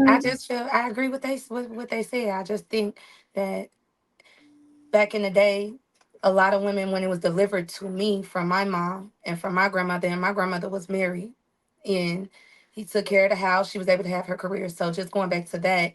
I just feel I agree with what they said. I just think that back in the day, a lot of women, when it was delivered to me from my mom and from my grandmother, and my grandmother was married, and he took care of the house. She was able to have her career. So just going back to that,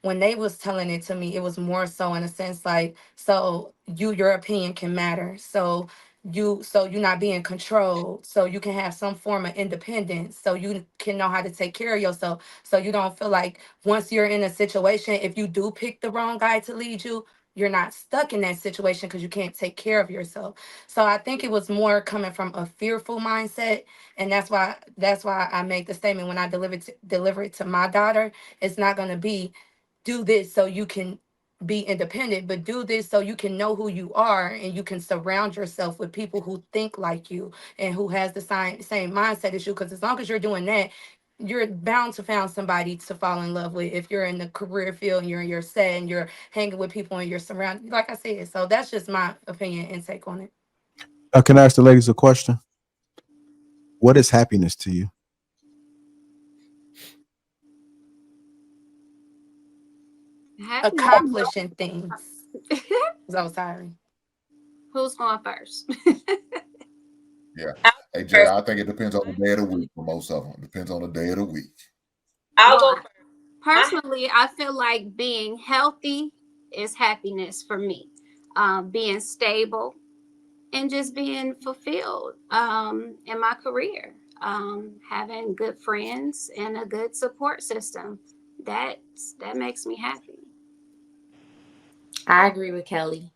when they was telling it to me, it was more so in a sense like, so your opinion can matter. So you're not being controlled. So you can have some form of independence. So you can know how to take care of yourself. So you don't feel like once you're in a situation, if you do pick the wrong guy to lead you, you're not stuck in that situation because you can't take care of yourself. So I think it was more coming from a fearful mindset. And that's why I make the statement when I deliver it to my daughter, it's not gonna be do this so you can be independent, but do this so you can know who you are and you can surround yourself with people who think like you and who has the same mindset as you. Because as long as you're doing that, you're bound to find somebody to fall in love with. If you're in the career field and you're sad and you're hanging with people and you're surrounded, like I said. So that's just my opinion and take on it. Can I ask the ladies a question? What is happiness to you? Happiness. Accomplishing things. So sorry. Who's going first? Yeah. I'll go Hey, Jay, first. I think it depends on the day of the week for most of them. Depends on the day of the week. I'll Well, go first. My personally, I feel like being healthy is happiness for me. Being stable and just being fulfilled in my career. Having good friends and a good support system. That makes me happy. I agree with Kelly.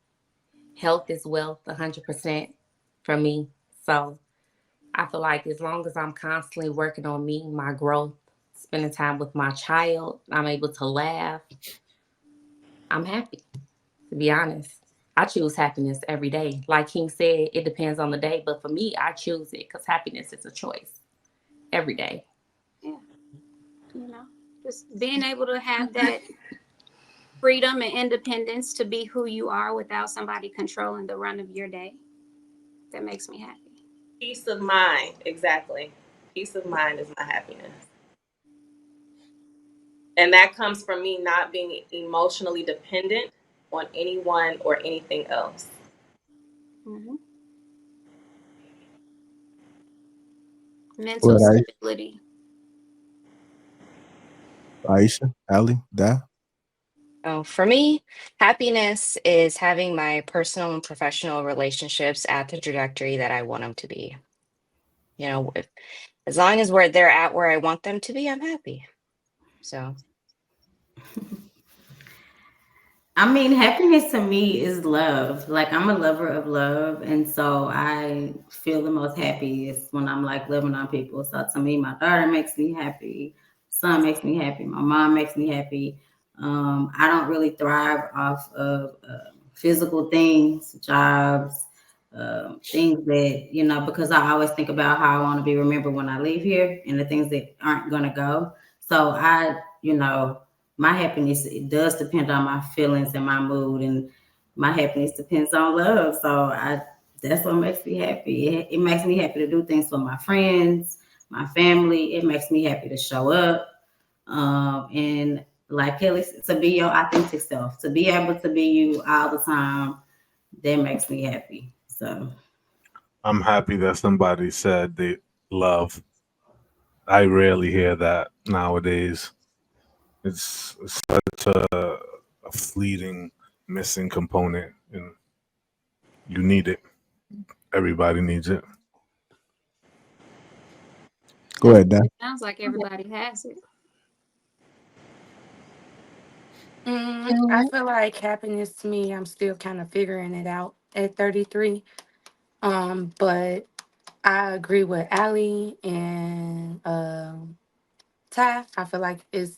Health is wealth, 100% for me. So I feel like as long as I'm constantly working on me, my growth, spending time with my child, I'm able to laugh, I'm happy, to be honest. I choose happiness every day. Like King said, it depends on the day, but for me, I choose it because happiness is a choice every day. Yeah, you know, just being able to have that freedom and independence to be who you are without somebody controlling the run of your day. That makes me happy. peace of mind, exactly. Peace of mind is my happiness. And that comes from me not being emotionally dependent on anyone or anything else. Hmm. Mental What, stability. Aisha, Ali, Da? Oh, for me, happiness is having my personal and professional relationships at the trajectory that I want them to be. As long as they're at where I want them to be, I'm happy. So, I mean, happiness to me is love. Like, I'm a lover of love. And so I feel the most happiest when I'm like loving on people. So to me, my daughter makes me happy. Son makes me happy. My mom makes me happy. I don't really thrive off of physical things, jobs, things that, because I always think about how I want to be remembered when I leave here and the things that aren't going to go. So my happiness, it does depend on my feelings and my mood, and my happiness depends on love. So that's what makes me happy. It makes me happy to do things for my friends, my family. It makes me happy to show up, and like Kelly said, to be your authentic self, to be able to be you all the time. That makes me happy. So I'm happy that somebody said they love. I rarely hear that nowadays. It's such a fleeting missing component, and you need it. Everybody needs it. Go ahead, Da. Sounds like everybody has it. I feel like happiness to me, I'm still kind of figuring it out at 33. But I agree with Ali and Ty. I feel like is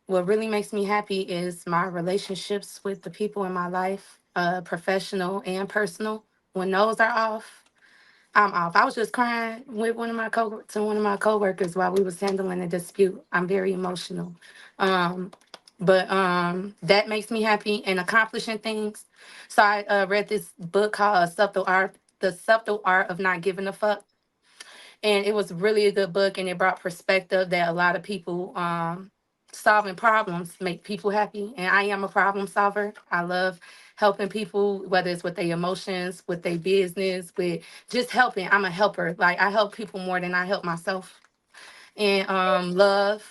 what really makes me happy is my relationships with the people in my life, professional and personal. When those are off, I'm off. I was just crying with one of my coworkers while we was handling a dispute. I'm very emotional. Um, but that makes me happy and accomplishing things. So I read this book called The Subtle Art of Not Giving a Fuck. And it was really a good book and it brought perspective that a lot of people solving problems make people happy, and I am a problem solver. I love helping people, whether it's with their emotions, with their business, with just helping. I'm a helper. Like, I help people more than I help myself. And love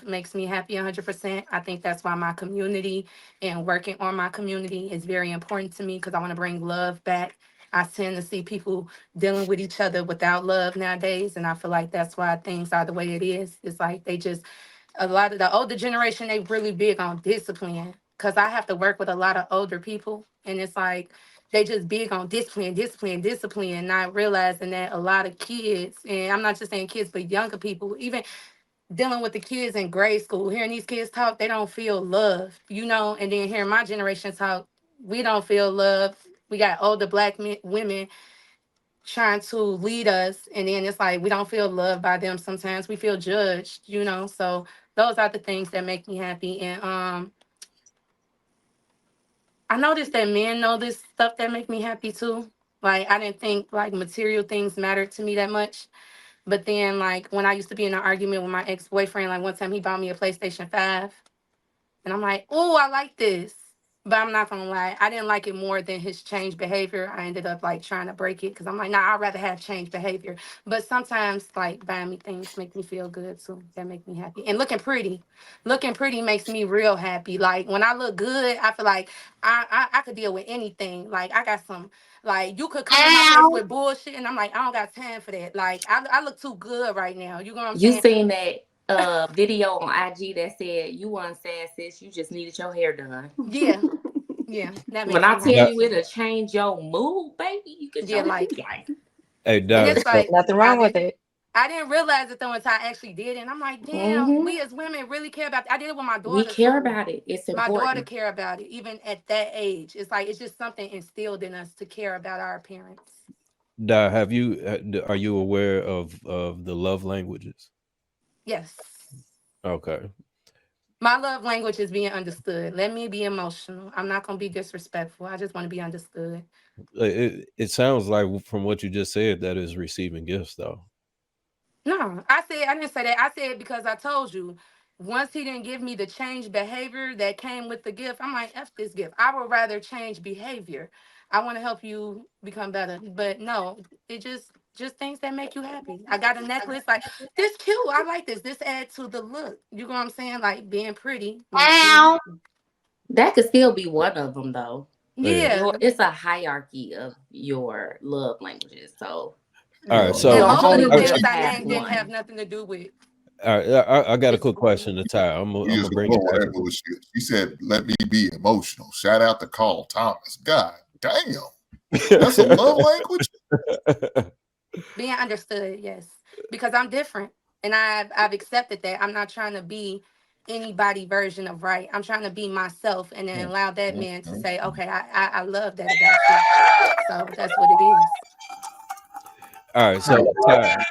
makes me happy 100%. I think that's why my community and working on my community is very important to me, because I want to bring love back. I tend to see people dealing with each other without love nowadays, and I feel like that's why things are the way it is. It's like they just, a lot of the older generation, they really big on discipline, because I have to work with a lot of older people, and it's like they just big on discipline, discipline, discipline, not realizing that a lot of kids, and I'm not just saying kids, but younger people, even dealing with the kids in grade school, hearing these kids talk, they don't feel love, and then hearing my generation talk, we don't feel love. We got older black women trying to lead us, and then it's like we don't feel loved by them. Sometimes we feel judged, so those are the things that make me happy. And I noticed that men know this stuff that make me happy too. Like, I didn't think like material things mattered to me that much, but then like when I used to be in an argument with my ex-boyfriend, like one time he bought me a PlayStation 5, and I'm like, oh, I like this. But I'm not gonna lie, I didn't like it more than his changed behavior. I ended up like trying to break it, because I'm like, nah, I'd rather have changed behavior. But sometimes like buying me things make me feel good too. That make me happy. And looking pretty makes me real happy. Like, when I look good, I feel like I could deal with anything. Like, I got some, like, you could come in my face with bullshit, and I'm like, I don't got time for that. Like, I look too good right now. You know what I'm You saying? seen that video on IG that said you weren't sad, sis, you just needed your hair done. Yeah, yeah, that When makes I me tell Now, happy you too. it'll change your mood, baby, you get Yeah, your hair like, like. hey, and Doc. it's So, like Nothing wrong with it. I didn't realize it though until I actually did it. And I'm like, damn, we as women really care about. I did it with my We daughter care too. about it. It's My daughter important. care about it, even at that age. It's like it's just something instilled in us to care about our appearance. Doc, are you aware of the love languages? Yes, Okay. my love language is being understood. Let me be emotional. I'm not gonna be disrespectful. I just want to be understood. It sounds like from what you just said that is receiving gifts, though. No, I didn't say that. I said it because I told you, once he didn't give me the change behavior that came with the gift, I'm like, F this gift. I would rather change behavior. I want to help you become better. But no, it just things that make you happy. I got a necklace, like, this cute. I like this. This adds to the look. You know what I'm saying? Like, being pretty makes me happy. That could still be one of them, though. Yeah. Yeah. It's a hierarchy of your love languages, so All right. you And So don't most of only the just things She I have named didn't have one. nothing to do with all right, I got a quick physical. question to Ty. I'm gonna just bring go it on back. that bullshit. She said, "Let me be emotional." Shout out to Carl Thomas. God damn, that's a love language. Being understood, yes, because I'm different, and I've accepted that. I'm not trying to be anybody version of right. I'm trying to be myself, and then allow that man to say, "Okay, I love that about you." So that's what it is. All right. So, Ty,